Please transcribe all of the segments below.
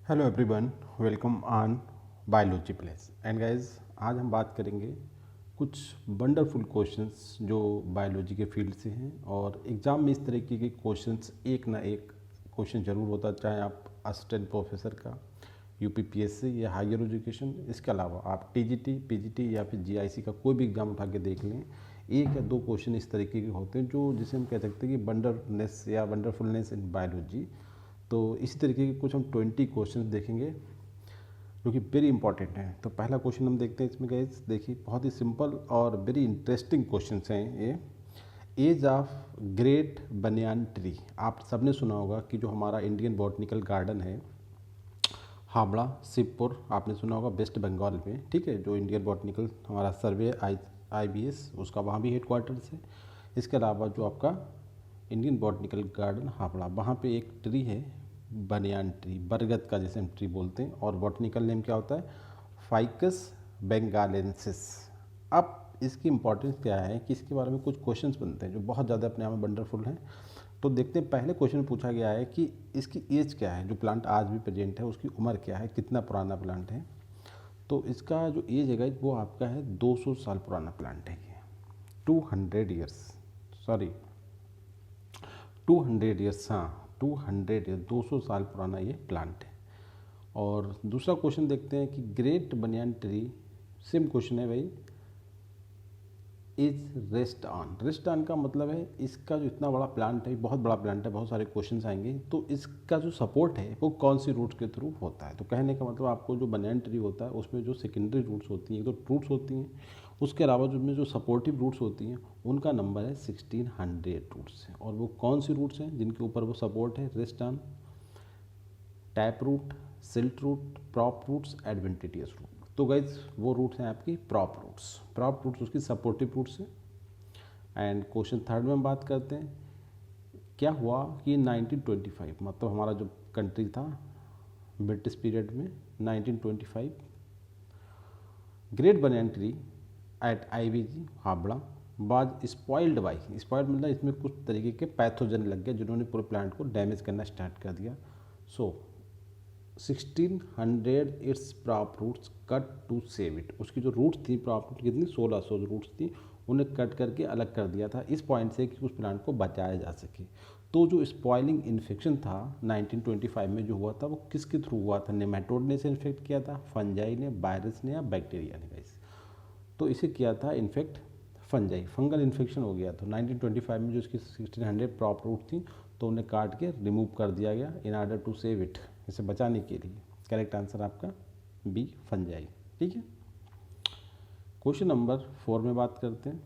Hello everyone, welcome on biology place. And guys, आज हम बात करेंगे कुछ वंडरफुल क्वेश्चंस जो बायोलॉजी के फील्ड से हैं। और एग्ज़ाम में इस तरीके के क्वेश्चंस एक ना एक क्वेश्चन ज़रूर होता है, चाहे आप असिस्टेंट प्रोफेसर का, यूपीपीएससी या हायर एजुकेशन, इसके अलावा आप टीजीटी, पीजीटी या फिर जीआईसी का कोई भी एग्ज़ाम उठा के देख लें, एक या दो क्वेश्चन इस तरीके के होते हैं जो जिसे हम कह सकते हैं कि वंडरनेस या वंडरफुलनेस इन बायोलॉजी। तो इसी तरीके के कुछ हम 20 क्वेश्चन देखेंगे जो कि वेरी इंपॉर्टेंट हैं। तो पहला क्वेश्चन हम देखते हैं इसमें गाइस। देखिए, बहुत ही सिंपल और वेरी इंटरेस्टिंग क्वेश्चन हैं ये। Age of great banyan tree. आप सबने सुना होगा कि जो हमारा इंडियन बॉटनिकल गार्डन है हावड़ा, शिवपुर, आपने सुना होगा वेस्ट बंगाल में, ठीक है। जो इंडियन बॉटनिकल हमारा सर्वे IBS उसका वहाँ भी हेडक्वार्टर्स है। इसके अलावा जो आपका इंडियन बॉटनिकल गार्डन हावड़ा, वहाँ पे एक ट्री है बनियान ट्री, बरगद का जैसे हम ट्री बोलते हैं, और बॉटनिकल नेम क्या होता है, फाइकस बेंगालेंसिस। अब इसकी इंपॉर्टेंस क्या है कि इसके बारे में कुछ क्वेश्चंस बनते हैं जो बहुत ज़्यादा अपने आप में वंडरफुल हैं। तो देखते हैं, पहले क्वेश्चन पूछा गया है कि इसकी एज क्या है, जो प्लांट आज भी प्रेजेंट है उसकी उम्र क्या है, कितना पुराना प्लांट है। तो इसका जो एज है वो आपका है 200 साल पुराना प्लांट है ये, 200 ईयर्स, सॉरी 200 ईयर्स, हाँ 200 ईयर, 200 साल पुराना ये प्लांट है। और दूसरा क्वेश्चन देखते हैं कि great banyan tree, same question है भाई, is rest on. Rest on का मतलब है इसका जो इतना बड़ा प्लांट है, बहुत बड़ा प्लांट है, बहुत सारे क्वेश्चन आएंगे, तो इसका जो सपोर्ट है वो कौन सी रूट्स के थ्रू होता है। तो कहने का मतलब आपको जो बनियान ट्री होता है उसमें जो सेकेंडरी रूट्स होती हैं, तो रूट्स होती हैं, उसके अलावा जो जो सपोर्टिव रूट्स होती हैं उनका नंबर है 1600 रूट्स है। और वो कौन सी रूट्स हैं जिनके ऊपर वो सपोर्ट है, rest on, tap root, silt root, prop roots, adventitious root. तो गाइज वो रूट्स हैं आपकी प्रॉप रूट्स। प्रॉप रूट्स उसकी सपोर्टिव रूट्स हैं। एंड क्वेश्चन थर्ड में हम बात करते हैं, क्या हुआ कि 1925, मतलब हमारा जो कंट्री था ब्रिटिश पीरियड में, 1925 great banyan tree at IBG Howrah was spoiled by, spoiled मतलब इसमें कुछ तरीके के पैथोजन लग गए जिन्होंने पूरे प्लांट को डैमेज करना स्टार्ट कर दिया। So 1600 its prop roots cut to save it. उसकी जो रूट्स थी, प्रॉप रूट कितनी, 1600 रूट्स थी, उन्हें कट करके अलग कर दिया था इस पॉइंट से कि उस प्लांट को बचाया जा सके। तो जो स्पॉइलिंग इन्फेक्शन था 1925 में जो हुआ था वो किसके थ्रू हुआ था, नेमाटोड ने इसे इन्फेक्ट किया था, फंजाई ने, वायरस ने, या बैक्टीरिया ने गाइस। तो इसे किया था इन्फेक्ट फंजाई, फंगल इन्फेक्शन हो गया। तो 1925 में जो इसकी 1600 प्रॉप रूट थी तो उन्हें काट के रिमूव कर दिया गया in order to save it, इसे बचाने के लिए। करेक्ट आंसर आपका बी, फंजाई, ठीक है। क्वेश्चन नंबर 4 में बात करते हैं,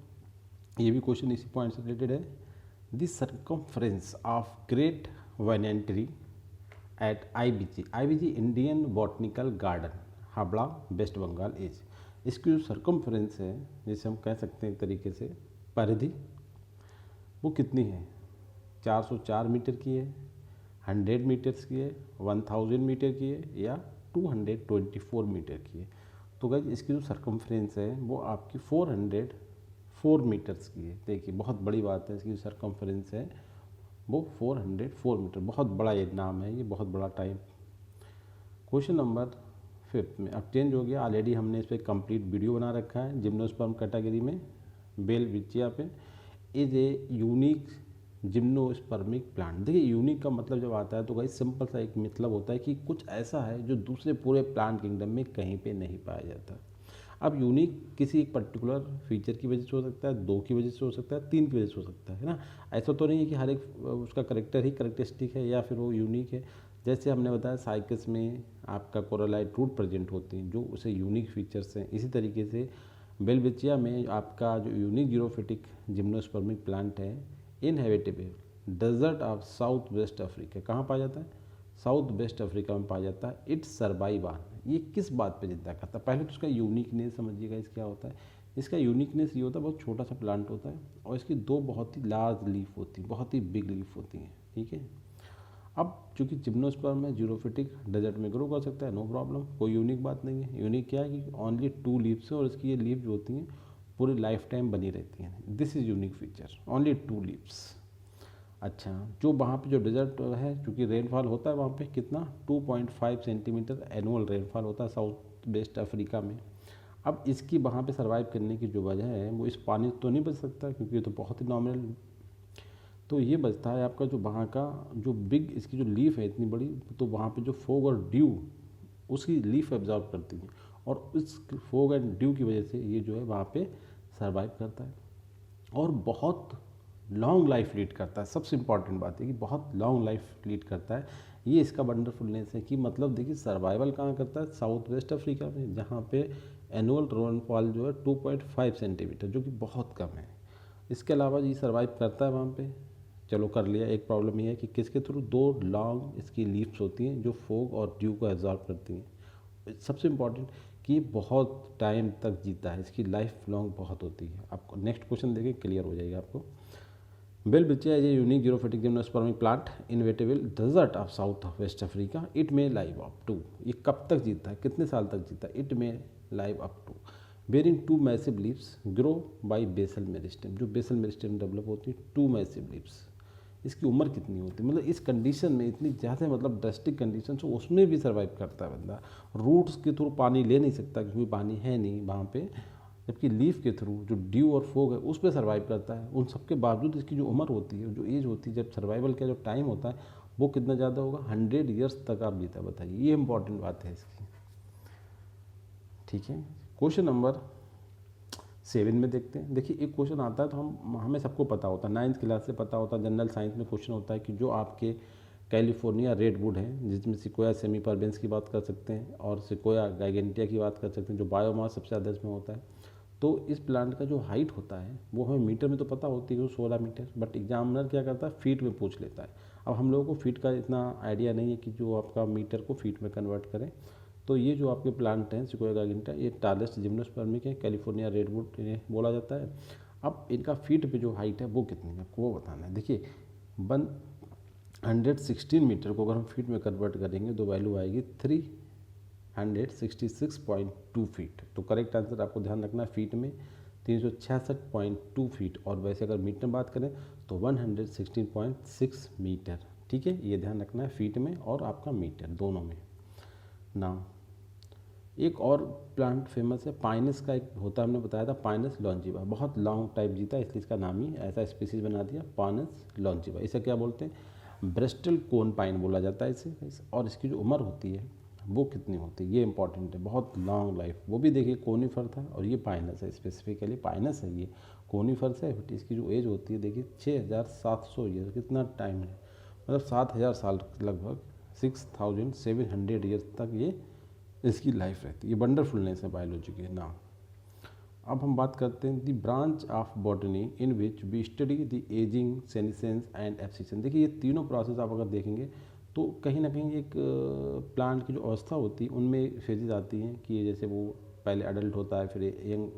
ये भी क्वेश्चन इसी पॉइंट से रिलेटेड है। The circumference of great banyan tree at IBG Indian botanical garden Howrah West Bengal is. इसकी जो सर्कमफ्रेंस है, जैसे हम कह सकते हैं एक तरीके से परिधि, वो कितनी है, 404 मीटर की है, 100 मीटर्स की है, 1000 मीटर की है, या 224 मीटर की है। तो गाइस इसकी जो सर्कमफ्रेंस है वो आपकी 404 मीटर्स की है। देखिए बहुत बड़ी बात है, इसकी जो सर्कमफ्रेंस है वो 404 मीटर, बहुत बड़ा ये नाम है, ये बहुत बड़ा टाइम। क्वेश्चन नंबर 5 में अब चेंज हो गया, ऑलरेडी हमने इस पर कंप्लीट वीडियो बना रखा है जिम्नोस्पर्म कैटेगरी में, बेलविचिया पे। Is a unique gymnospermic plant. देखिए यूनिक का मतलब जब आता है तो गाइस सिंपल सा एक मतलब होता है कि कुछ ऐसा है जो दूसरे पूरे प्लांट किंगडम में कहीं पे नहीं पाया जाता। अब यूनिक किसी एक पर्टिकुलर फीचर की वजह से हो सकता है, 2 की वजह से हो सकता है, 3 की वजह से हो सकता है ना। ऐसा तो नहीं है कि हर एक उसका करेक्टर ही करेक्टरिस्टिक है या फिर वो यूनिक है। जैसे हमने बताया साइकस में आपका कोरलाइट रूट प्रेजेंट होती हैं जो उसे यूनिक फीचर्स हैं, इसी तरीके से बेलविचिया में आपका जो यूनिक जीरोफिटिक जिम्नोस्पर्मिक प्लांट है, inhabitable desert of south west Africa, कहाँ पाया जाता है, साउथ वेस्ट अफ्रीका में पाया जाता है। इट्स सर्वाइव ऑन, ये किस बात पे जिंदा करता है, पहले तो इसका यूनिकनेस समझिएगा, इस क्या होता है। इसका यूनिकनेस ये होता है, बहुत छोटा सा प्लांट होता है और इसकी 2 बहुत ही लार्ज लीफ होती है, बहुत ही बिग लीफ होती हैं, ठीक है। अब चूंकि जिम्नोस्पर्म में जीरोफिटिक डेजर्ट में ग्रो कर सकता है, नो प्रॉब्लम, कोई यूनिक बात नहीं है। यूनिक क्या है कि ओनली 2 लीव्स है और इसकी ये लीव जो होती हैं पूरी लाइफ टाइम बनी रहती हैं। This is unique feature, only 2 leaves. अच्छा, जो वहाँ पे जो डेजर्ट है, क्योंकि रेनफॉल होता है वहाँ पे कितना 2.5 सेंटीमीटर एनुअल रेनफॉल होता है साउथ वेस्ट अफ्रीका में। अब इसकी वहाँ पे सर्वाइव करने की जो वजह है वो इस पानी तो नहीं बच सकता, क्योंकि ये तो बहुत ही नॉमिनल। तो ये बचता है आपका जो वहाँ का जो बिग इसकी जो लीफ है इतनी बड़ी, तो वहाँ पे जो फोग और ड्यू उसकी लीफ एब्जॉर्ब करती है, और इस फोग एंड ड्यू की वजह से ये जो है वहाँ पे सर्वाइव करता है और बहुत लॉन्ग लाइफ लीड करता है। सबसे इम्पॉर्टेंट बात है कि बहुत लॉन्ग लाइफ लीड करता है। ये इसका वंडरफुलनेस है कि मतलब देखिए सर्वाइवल कहाँ करता है, साउथ वेस्ट अफ्रीका में, जहाँ पे एनुअल रेनफॉल जो है 2.5 सेंटीमीटर, जो कि बहुत कम है। इसके अलावा ये सर्वाइव करता है वहाँ पे, चलो कर लिया। एक प्रॉब्लम ये है कि किसके थ्रू, दो लॉन्ग इसकी लीव्स होती हैं जो फोग और ड्यू को एब्जॉर्ब करती हैं। सबसे इम्पॉर्टेंट कि ये बहुत टाइम तक जीता है, इसकी लाइफ लॉन्ग बहुत होती है। आपको नेक्स्ट क्वेश्चन देखें, क्लियर हो जाएगा आपको। बेलबिचिया is a unique xerophytic gymnospermic plant inhabitable desert of south west Africa. It में लाइव अप टू, ये कब तक जीता है, कितने साल तक जीता है, इट में live up to bearing to massive leaves grow by basal meristem. जो बेसल मेरिस्टेम डेवलप होती है, टू मैसिव लीव्स। इसकी उम्र कितनी होती है, मतलब इस कंडीशन में इतनी ज़्यादा मतलब ड्रेस्टिक कंडीशन से उसमें भी सर्वाइव करता है बंदा। रूट्स के थ्रू पानी ले नहीं सकता क्योंकि पानी है नहीं वहाँ पे, जबकि लीफ के थ्रू जो ड्यू और फोग है उस पर सर्वाइव करता है। उन सब के बावजूद इसकी जो उम्र होती है, जो एज होती है, जब सर्वाइवल का जो टाइम होता है वो कितना ज़्यादा होगा, 100 ईयर्स तक आप जीता। बताइए, ये इंपॉर्टेंट बात है इसकी। ठीक है, क्वेश्चन नंबर 7 में देखते हैं। देखिए, एक क्वेश्चन आता है तो हमें सबको पता होता है, 9th क्लास से पता होता है। जनरल साइंस में क्वेश्चन होता है कि जो आपके कैलिफोर्निया रेडवुड है, जिसमें सिकोया सेमीपर्बेंस की बात कर सकते हैं और सिकोया गाइगेंटिया की बात कर सकते हैं, जो बायोमास सबसे ज़्यादा इसमें होता है। तो इस प्लांट का जो हाइट होता है वो हमें मीटर में तो पता होती है, 16 मीटर, बट एग्जामिनर क्या करता है, फीट में पूछ लेता है। अब हम लोगों को फीट का इतना आइडिया नहीं है कि जो आपका मीटर को फीट में कन्वर्ट करें। तो ये जो आपके प्लांट हैं सिकोया गाइगेंटिया, ये टालेस्ट जिम्नोस्पर्मिक है, कैलिफोर्निया रेडवुड इन्हें बोला जाता है। अब इनका फीट पे जो हाइट है वो कितनी है, आपको वो बताना है। देखिए, 116 मीटर को अगर हम फीट में कन्वर्ट करेंगे तो वैल्यू आएगी 366.2 फीट। तो करेक्ट आंसर आपको ध्यान रखना है फीट में 366.2 फीट, और वैसे अगर मीटर में बात करें तो 116.6 मीटर। ठीक है, ये ध्यान रखना है फीट में और आपका मीटर दोनों में ना। एक और प्लांट फेमस है, पाइनस का एक होता है, हमने बताया था पाइनस लॉन्जिवा, बहुत लॉन्ग टाइप जीता है, इसलिए इसका नाम ही ऐसा स्पीसीज बना दिया पाइनस लॉन्जिवा। इसे क्या बोलते हैं, ब्रिस्टल कोन पाइन बोला जाता है इसे। और इसकी जो उम्र होती है वो कितनी होती है, ये इंपॉर्टेंट है, बहुत लॉन्ग लाइफ। वो भी देखिए कोनीफर था और ये पाइनस है, स्पेसिफिकली पाइनस है, ये कोनीफर से। बट इसकी जो एज होती है देखिए 6700 ईयर, कितना टाइम है, मतलब 7000 साल लगभग, 6700 ईयर्स तक ये इसकी लाइफ रहती है। ये वंडरफुलनेस है बायोलॉजी के नाम। अब हम बात करते हैं the branch of botany in which we study the ageing, senescence and abscission. देखिए, ये तीनों प्रोसेस आप अगर देखेंगे तो कहीं ना कहीं एक प्लांट की जो अवस्था होती है उनमें फेजेज आती हैं कि जैसे वो पहले अडल्ट होता है, फिर यंग,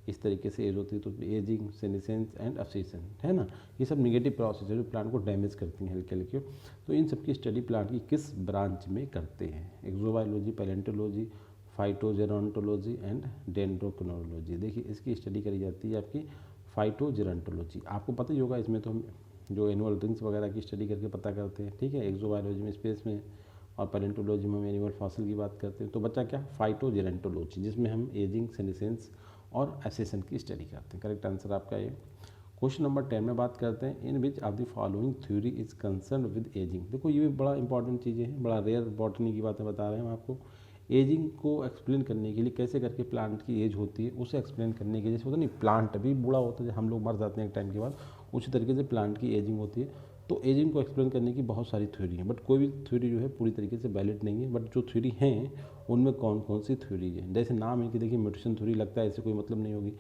इस तरीके से एज होती है, तो एजिंग, सेनिसेंस एंड एब्सिशन है ना। ये सब निगेटिव प्रोसेस है जो प्लांट को डैमेज करती हैं हल्के हल्के। तो इन सब की स्टडी प्लांट की किस ब्रांच में करते हैं, एक्सोबायोलॉजी, पैलेंटोलॉजी, फाइटोजेरोंटोलॉजी एंड डेंड्रोक्रोनोलॉजी। देखिए, इसकी स्टडी करी जाती है आपकी फाइटोजेरोंटोलॉजी। आपको पता ही होगा, इसमें तो हम जो एनुअल रिंग्स वगैरह की स्टडी करके पता करते हैं। ठीक है, एक्सोबायोलॉजी में स्पेस में, और पैलेंटोलॉजी में हम एनिमल फॉसिल की बात करते हैं। तो बच्चा क्या, फाइटोजेरोंटोलॉजी, जिसमें हम एजिंग, सेनिसेंस और एब्सिशन की स्टडी करते हैं। करेक्ट आंसर आपका ये। क्वेश्चन नंबर 10 में बात करते हैं, in which of the following theory is concern with aging. देखो, ये भी बड़ा इंपॉर्टेंट चीज़ें हैं, बड़ा रेयर बॉटनी की बातें बता रहे हैं हम आपको। एजिंग को एक्सप्लेन करने के लिए, कैसे करके प्लांट की एज होती है उसे एक्सप्लेन करने के लिए, जैसे होता नहीं प्लांट अभी बूढ़ा होता है, हम लोग मर जाते हैं एक टाइम के बाद, उसी तरीके से प्लांट की एजिंग होती है। तो एजिंग को एक्सप्लेन करने की बहुत सारी थ्योरी हैं, बट कोई भी थ्योरी जो है पूरी तरीके से वैलिड नहीं है। बट जो थ्योरी हैं उनमें कौन कौन सी थ्योरी है, जैसे नाम है कि देखिए म्यूटेशन थ्योरी, लगता है ऐसे कोई मतलब नहीं होगी।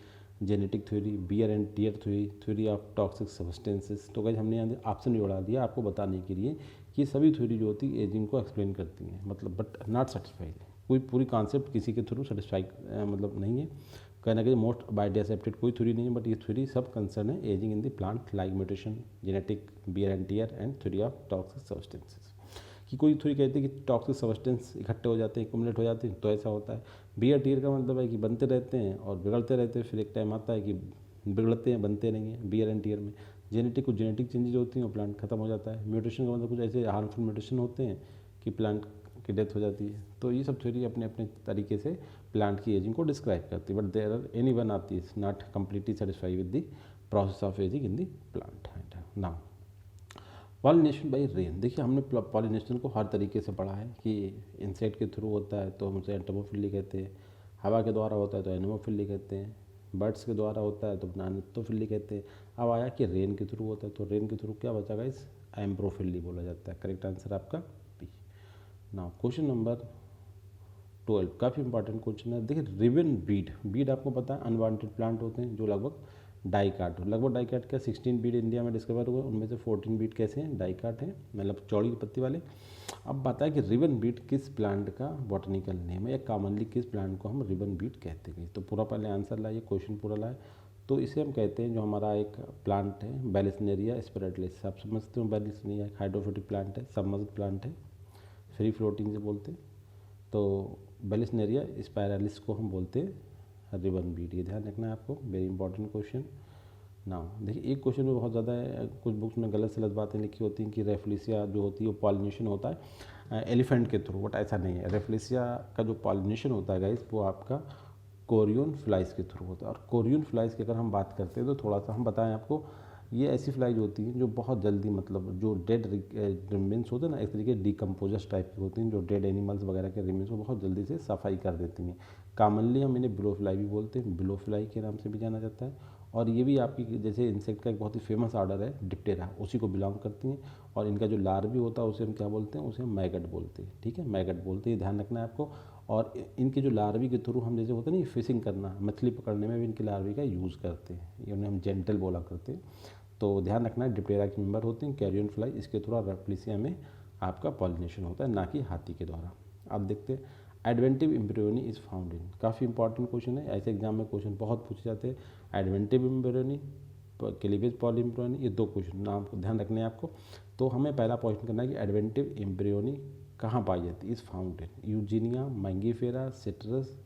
Genetic theory, wear and tear theory, theory of toxic substances. तो गाइस, हमने यहाँ ऑप्शन जोड़ा दिया आपको बताने के लिए कि सभी थ्योरी जो होती है एजिंग को एक्सप्लेन करती हैं, मतलब बट नॉट सेटिस्फाइड। कोई पूरी कॉन्सेप्ट किसी के थ्रू सेटिस्फाई मतलब नहीं है, कहना कि मोस्ट बाइड एक्सेप्टेड कोई थ्योरी नहीं है। बट ये थ्योरी सब कंसर्न है ageing in the plant, like mutation, genetic, wear and tear and theory of toxic substances. कि कोई थ्योरी कहती है कि टॉक्सिक सब्सटेंस इकट्ठे हो जाते हैं, एक्युमुलेट हो जाते हैं, तो ऐसा होता है। बियर टीयर का मतलब है कि बनते रहते हैं और बिगड़ते रहते हैं, फिर एक टाइम आता है कि बिगड़ते हैं, बनते नहीं हैं, बियर एंड टीयर में। जेनेटिक कुछ जेनेटिक चेंजेज होती हैं और प्लांट खत्म हो जाता है। म्यूटेशन का मतलब कुछ ऐसे हार्मफुल म्यूटेशन होते हैं कि प्लांट की डेथ हो जाती है। तो ये सब थ्योरी अपने अपने तरीके से प्लांट की एजिंग को डिस्क्राइब करती है, but there are any one of this not completely satisfy with the process of ageing in the plant. Now pollination by rain. देखिए हमने पॉलिनेशन को हर तरीके से पढ़ा है कि इंसेक्ट के थ्रू होता है तो हम उसे एंटोमोफिली कहते हैं, हवा के द्वारा होता है तो एनिमोफिली कहते हैं, बर्ड्स के द्वारा होता है तो नानोफिली कहते हैं। अब आया कि रेन के थ्रू होता है तो रेन के थ्रू क्या बचा गाइस, एम्ब्रोफिली बोला जाता है। करेक्ट आंसर आपका बी। नाउ क्वेश्चन नंबर 12 काफ़ी इंपॉर्टेंट क्वेश्चन है। देखिए रिबन बीड आपको पता है अनवांटेड प्लांट होते हैं जो लगभग डाइकाट क्या 16 बीड इंडिया में डिस्कवर हुए, उनमें से 14 बीड कैसे हैं, डाइकाट हैं, मतलब चौड़ी पत्ती वाले। अब बताया कि रिबन बीड किस प्लांट का बॉटनिकल नेम है या कॉमनली किस प्लांट को हम रिबन बीड कहते हैं। तो पूरा पहले आंसर लाइए, क्वेश्चन पूरा लाए। तो इसे हम कहते हैं जो हमारा एक प्लांट है बैलिसनेरिया स्पिरेटलिस। आप समझते हो बैलिसनेरिया हाइड्रोफोटिक प्लांट है, सबमर्ज्ड प्लांट है, फ्री फ्लोटिंग से बोलते हैं। तो बैलिसनेरिया स्पायरालिस को हम बोलते हैं रिबन बीड। ये ध्यान रखना है आपको, वेरी इंपॉर्टेंट क्वेश्चन। नाउ देखिए एक क्वेश्चन में बहुत ज़्यादा है, कुछ बुक्स में गलत सलत बातें लिखी होती हैं कि रेफ्लिसिया जो होती है वो पॉलिनेशन होता है एलिफेंट के थ्रू, बट ऐसा नहीं है। रेफ्लिसिया का जो पॉलिनेशन होता है गाइस वो आपका कोरियन फ्लाइज के थ्रू होता है। और कोरियन फ्लाइज की अगर हम बात करते हैं तो थोड़ा सा हम बताएं आपको, ये ऐसी फ्लाइज होती हैं जो बहुत जल्दी मतलब जो डेड रिमेन्स होते हैं ना, एक तरीके डिकम्पोजर्स टाइप की होती हैं जो डेड एनिमल्स वगैरह के रिमेन्स को बहुत जल्दी से सफाई कर देती हैं। कॉमनली हम इन्हें ब्लोफ्लाई भी बोलते हैं, ब्लोफ्लाई के नाम से भी जाना जाता है। और ये भी आपकी जैसे इंसेक्ट का एक बहुत ही फेमस ऑर्डर है डिप्टेरा, उसी को बिलोंग करती हैं। और इनका जो लार्वी होता है उसे हम क्या बोलते हैं, उसे हम मैगट बोलते हैं। ठीक है, मैगट बोलते हैं, ध्यान रखना है आपको। और इनके जो लार्वी के थ्रू हम जैसे होते हैं ना फिशिंग करना, मछली पकड़ने में भी इनके लार्वी का यूज़ करते हैं, ये उन्हें हम जेंटल बोला करते हैं। तो ध्यान रखना है डिप्टेरा के मेंबर होते हैं कैरियन फ्लाई, इसके थ्रू रेफ्लिसिया में आपका पॉलिनेशन होता है, ना कि हाथी के द्वारा। आप देखते हैं एडवेंटिव एम्ब्रियोनी इज़ फाउंड इन, काफ़ी इंपॉर्टेंट क्वेश्चन है, ऐसे एग्जाम में क्वेश्चन बहुत पूछे जाते हैं। एडवेंटिव एम्ब्रियोनी, क्लीवेज पॉलीएम्ब्रियोनी, ये दो क्वेश्चन नाम ध्यान रखने हैं आपको। तो हमें पहला क्वेश्चन करना है कि एडवेंटिव एम्ब्रियोनी कहाँ पाई जाती है, is found in Eugenia, Mangifera, Citrus.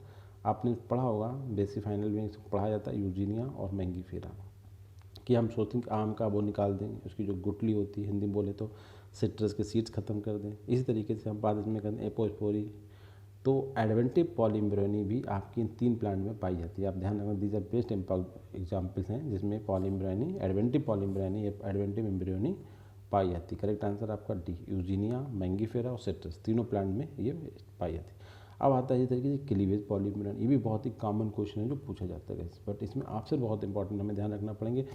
आपने पढ़ा होगा बेसिक फाइनल में पढ़ा जाता है यूजीनिया और मैंगीफेरा, कि हम सोचते हैं कि आम का वो निकाल दें, उसकी जो गुठली होती है हिंदी में बोले तो सिट्रस के सीड्स ख़त्म कर दें। इसी तरीके से हम बाद इसमें करते हैं एपोस्पोरी। तो एडवेंटिव पॉलीम्ब्रियोनी भी आपकी इन 3 प्लांट में पाई जाती है। आप ध्यान रखना, दीज आर बेस्ट एग्जाम्पल्स हैं जिसमें पॉलीम्ब्रियोनी, एडवेंटिव पॉलीम्ब्रियोनी, एडवेंटिव एम्ब्रियोनी पाई जाती है। करेक्ट आंसर आपका डी, यूजीनिया, मैंगीफेरा और सिट्रस, तीनों प्लांट में ये पाई जाती है। अब आता है इस तरीके से क्लीवेज पॉलीम्ब्रियोनी, ये भी बहुत ही कॉमन क्वेश्चन है जो पूछा जाता है, बट इसमें आपसे बहुत इंपॉर्टेंट हमें ध्यान रखना पड़ेंगे।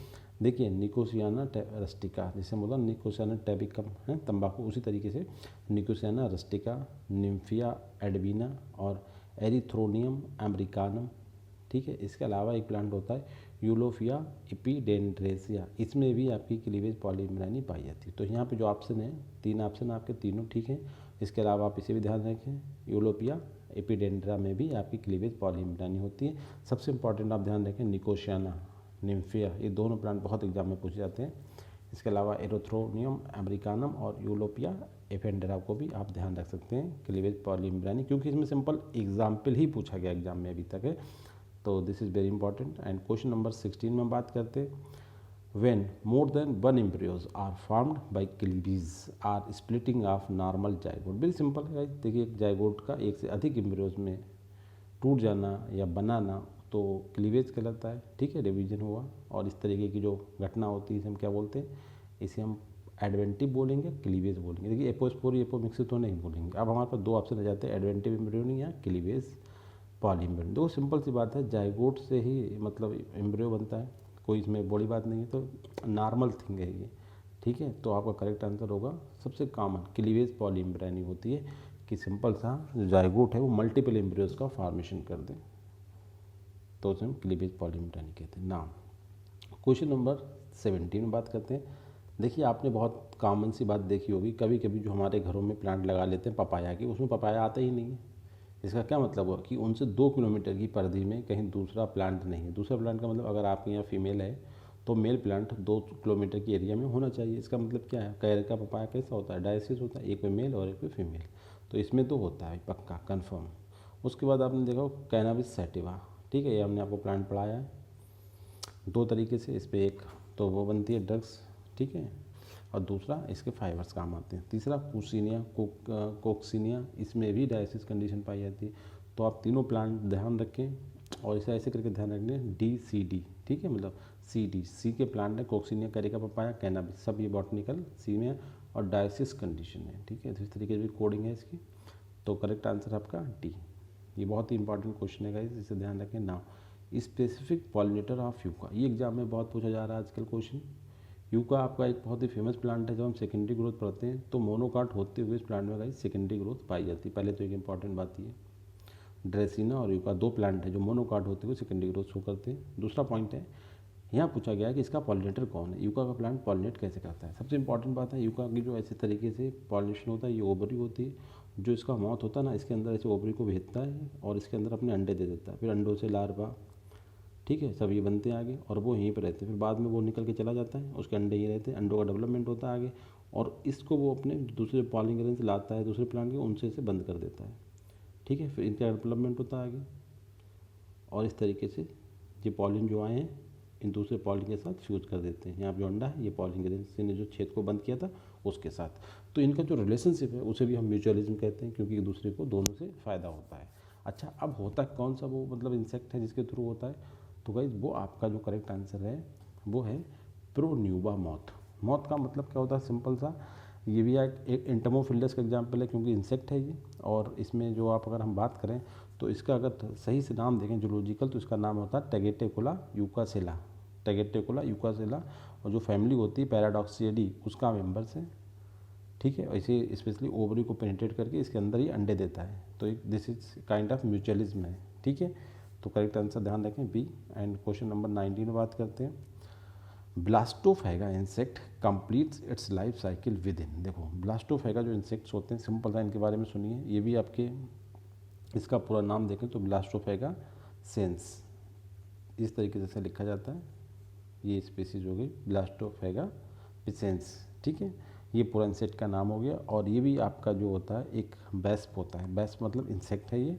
देखिए निकोसियाना रस्टिका, जिसे बोला निकोसियाना टैबिकम है तंबाकू, उसी तरीके से निकोसियाना रस्टिका, निम्फिया एडवीना और एरिथ्रोनियम अमेरिकानम। ठीक है, इसके अलावा एक प्लांट होता है यूलोफिया एपिडेंड्रेसिया, इसमें भी आपकी क्लीवेज पॉलीम्ब्रियोनी पाई जाती है। तो यहाँ पे जो ऑप्शन है, 3 ऑप्शन आपके तीनों ठीक हैं। इसके अलावा आप इसे भी ध्यान रखें, यूलोपिया एपिडेंड्रा में भी आपकी क्लीवेज पॉलीम्ब्रियोनी होती है। सबसे इंपॉर्टेंट आप ध्यान रखें निकोसियाना, निम्फिया, ये दोनों प्लांट बहुत एग्जाम में पूछे जाते हैं। इसके अलावा एरोथ्रोनियम अमेरिकानम और यूलोपिया एपेंड्रा को भी आप ध्यान रख सकते हैं क्लीवेज पॉलीम्ब्रियोनी, क्योंकि इसमें सिंपल एग्जाम्पल ही पूछा गया एग्जाम में अभी तक है। तो this is very important. And question number 16 में बात करते हैं, when more than one embryos are formed by cleavage are splitting of normal zygote। Very simple है, देखिए एक जाइगोट का एक से अधिक एम्ब्रियोज में टूट जाना या बनाना तो क्लीवेज कहलाता है। ठीक है, डिवीजन हुआ, और इस तरीके की जो घटना होती है इसे हम क्या बोलते हैं, इसे हम एडवेंटिव बोलेंगे, क्लीवेज बोलेंगे। देखिए एपोस्पोरी एपोमिक्सी तो नहीं बोलेंगे। अब हमारे पास 2 ऑप्शन आ जाते हैं, एडवेंटिव एम्ब्रियोनी या क्लीवेज पॉलीम्ब्रियोनी। दो सिंपल सी बात है, जाइगोट से ही मतलब एम्ब्रियो बनता है, कोई इसमें बड़ी बात नहीं है, तो नॉर्मल थिंग है ये। ठीक है, तो आपका करेक्ट आंसर होगा सबसे कॉमन क्लीवेज पॉलीम्ब्रियोनी होती है, कि सिंपल सा जो जाइगोट है वो मल्टीपल एम्ब्रियोज का फॉर्मेशन कर दें, तो उसे हम क्लीवेज पॉलीम्ब्रियोनी कहते हैं। नाम क्वेश्चन नंबर 17 में बात करते हैं। देखिए आपने बहुत कॉमन सी बात देखी होगी, कभी कभी जो हमारे घरों में प्लांट लगा लेते हैं पपाया की, उसमें पपाया आता ही नहीं है। इसका क्या मतलब हुआ कि उनसे 2 किलोमीटर की परिधि में कहीं दूसरा प्लांट नहीं है। दूसरा प्लांट का मतलब अगर आपके यहाँ फीमेल है तो मेल प्लांट 2 किलोमीटर की एरिया में होना चाहिए। इसका मतलब क्या है, कैर का पपाया कैसा होता है, डायसिस होता है, एक में मेल और एक में फीमेल, तो इसमें तो होता है पक्का कन्फर्म। उसके बाद आपने देखा कैनाबिस सैटिवा, ठीक है, ये हमने आपको प्लांट पढ़ाया है 2 तरीके से, इस पर एक तो वो बनती है ड्रग्स, ठीक है। और दूसरा इसके फाइबर्स काम आते हैं। तीसरा कोक्सीनिया, कोक्सीनिया, इसमें भी डायलिसिस कंडीशन पाई जाती है। तो आप तीनों प्लांट ध्यान रखें और इसे ऐसे करके ध्यान रखना है DCD, ठीक है, मतलब सी के प्लांट है, कोक्सीनिया, कैरिका पपाया, कैनाबिस, सब ये बॉटनिकल सी में है और डायलिसिस कंडीशन है, ठीक है। तो इस तरीके से भी कोडिंग है इसकी। तो करेक्ट आंसर आपका डी। ये बहुत ही इंपॉर्टेंट क्वेश्चन है गाइस, इसे ध्यान रखें। Now specific pollinator of yucca, ये एग्जाम में बहुत पूछा जा रहा है आजकल क्वेश्चन। यूका आपका एक बहुत ही फेमस प्लांट है। जब हम सेकेंडरी ग्रोथ पढ़ते हैं तो मोनोकाट होते हुए इस प्लांट में गाइस सेकेंडरी ग्रोथ पाई जाती है। पहले तो एक इंपॉर्टेंट बात ये, ड्रेसिना और यूका दो प्लांट है जो मोनोकाट होते हुए सेकेंडरी ग्रोथ शो करते हैं। दूसरा पॉइंट है, यहाँ पूछा गया है कि इसका पॉलिनेटर कौन है, यूका का प्लांट पॉलिनेट कैसे करता है। सबसे इंपॉर्टेंट बात है, यूका की जो ऐसे तरीके से पॉलिनेशन होता है, ये ओवरी होती है, जो इसका मौत होता है ना, इसके अंदर ऐसे ओवरी को भेजता है और इसके अंदर अपने अंडे दे देता है। फिर अंडों से लार्वा, ठीक है, सब ये बनते हैं आगे और वो यहीं पर रहते हैं। फिर बाद में वो निकल के चला जाता है, उसके अंडे ही रहते हैं, अंडों का डेवलपमेंट होता है आगे और इसको वो अपने दूसरे पॉलिनेशन से लाता है, दूसरे प्लांट के, उनसे इसे बंद कर देता है, ठीक है। फिर इनका डेवलपमेंट होता है आगे और इस तरीके से ये पॉलिन जो आए हैं इन दूसरे पॉलिन के साथ फ्यूज कर देते हैं। यहाँ जो अंडा है ये पॉलिन के ने जो छेद को बंद किया था उसके साथ। तो इनका जो रिलेशनशिप है उसे भी हम म्यूचुअलिज्म कहते हैं, क्योंकि एक दूसरे को दोनों से फ़ायदा होता है। अच्छा, अब होता कौन सा वो मतलब इंसेक्ट है जिसके थ्रू होता है, तो गाइस वो आपका जो करेक्ट आंसर है वो है प्रोन्यूबा मॉथ। मॉथ का मतलब क्या होता है, सिंपल सा, ये भी एक एंटमोफिल्डस का एग्जाम्पल है क्योंकि इंसेक्ट है ये। और इसमें जो आप अगर हम बात करें तो इसका अगर सही से नाम देखें जूलॉजिकल, तो इसका नाम होता है टैगेटिकुला यूकासेला, टैगेटिकुला यूकासेला। और जो फैमिली होती है पैराडॉक्सियडी उसका मेंबर्स है, ठीक है। ऐसे स्पेशली ओवरी को पेनिट्रेट करके इसके अंदर ही अंडे देता है। तो एक this is kind of mutualism है, ठीक है। तो करेक्ट आंसर ध्यान रखें बी। एंड क्वेश्चन नंबर 19 में बात करते हैं। Blastophaga insect completes its life cycle within. देखो ब्लास्टोफैगा जो इंसेक्ट्स होते हैं, सिंपल सा इनके बारे में सुनिए। ये भी आपके इसका पूरा नाम देखें तो ब्लास्टोफैगा सेंस इस तरीके से लिखा जाता है। ये स्पीसीज हो गई ब्लास्टोफैगा पिसेंस, ठीक है। ये पूरा इंसेक्ट का नाम हो गया। और ये भी आपका जो होता है एक वेस्प होता है। वेस्प मतलब इंसेक्ट है ये,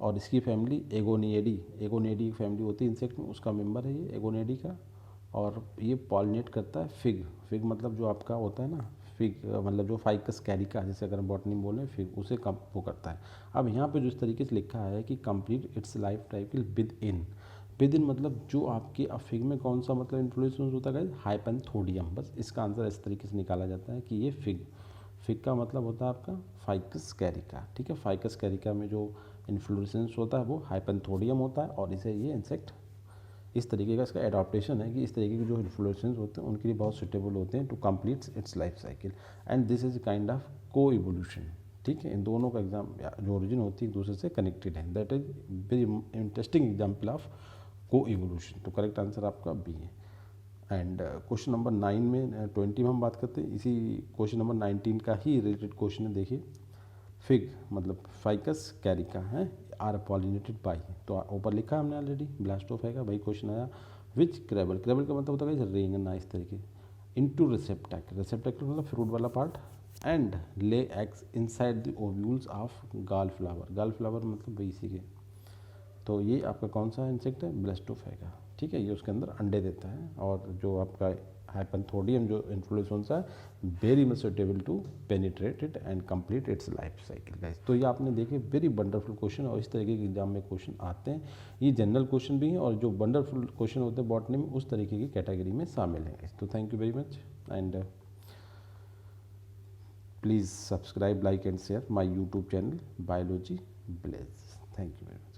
और इसकी फैमिली एगोनिएडी, एगोनिएडी फैमिली होती है इंसेक्ट में, उसका मेंबर है ये एगोनिएडी का। और ये पॉलिनेट करता है फिग, फिग मतलब जो आपका होता है ना, फिग मतलब जो फाइकस कैरिका, जैसे अगर बॉटनी में बोलें फिग, उसे कम वो करता है। अब यहाँ पे जो इस तरीके से लिखा है कि complete its life cycle with in मतलब जो आपकी अब फिग में कौन सा मतलब इन्फ्लोरेसेंस होता है, हाइपेंथोडियम। बस इसका आंसर इस तरीके से निकाला जाता है कि ये फिग का मतलब होता है आपका फाइकस कैरिका, ठीक है। फाइकस कैरिका में जो इन्फ्लोरेसेंस होता है वो हाइपेंथोडियम होता है और इसे ये इंसेक्ट इस तरीके का इसका एडाप्टेशन है कि इस तरीके के जो इन्फ्लोरेसेंस होते हैं उनके लिए बहुत सुटेबल होते हैं to complete its life cycle. And this is kind of coevolution, ठीक है। इन दोनों का एग्जाम जो ओरिजिन होती है एक दूसरे से कनेक्टेड है। That is very interesting example of को इवोल्यूशन। तो करेक्ट आंसर आपका बी है। एंड क्वेश्चन नंबर 9 में 20 में हम बात करते हैं इसी क्वेश्चन नंबर 19 का ही रिलेटेड क्वेश्चन है। देखिए फिग मतलब फाइकस कैरिका है आर पॉलिनेटेड बाई, तो ऊपर लिखा है हमने ऑलरेडी ब्लास्टोफैगा, वही क्वेश्चन आया। विच क्रैबल, क्रैबल का मतलब होता है रेंगना इस तरीके, इनटू रिसेप्टेकल, रिसेप्टेकल मतलब फ्रूट वाला part, and lay eggs inside the ovules of गाल फ्लावर, गाल फ्लावर मतलब वही इसी के। तो ये आपका कौन सा इंसेक्ट है, ब्लास्टोफैगा, ठीक है। ये उसके अंदर अंडे देता है और जो आपका हाइपेंथोडियम जो इन्फ्लोरेसेंस है very much suitable to penetrate it and complete its life cycle guys. तो ये आपने देखे वेरी वंडरफुल क्वेश्चन, और इस तरीके के एग्जाम में क्वेश्चन आते हैं। ये जनरल क्वेश्चन भी हैं और जो वंडरफुल क्वेश्चन होते हैं बॉटनी में उस तरीके की कैटेगरी में शामिल हैं। तो thank you very much and please subscribe, like and share my YouTube channel biology blaze. Thank you very much.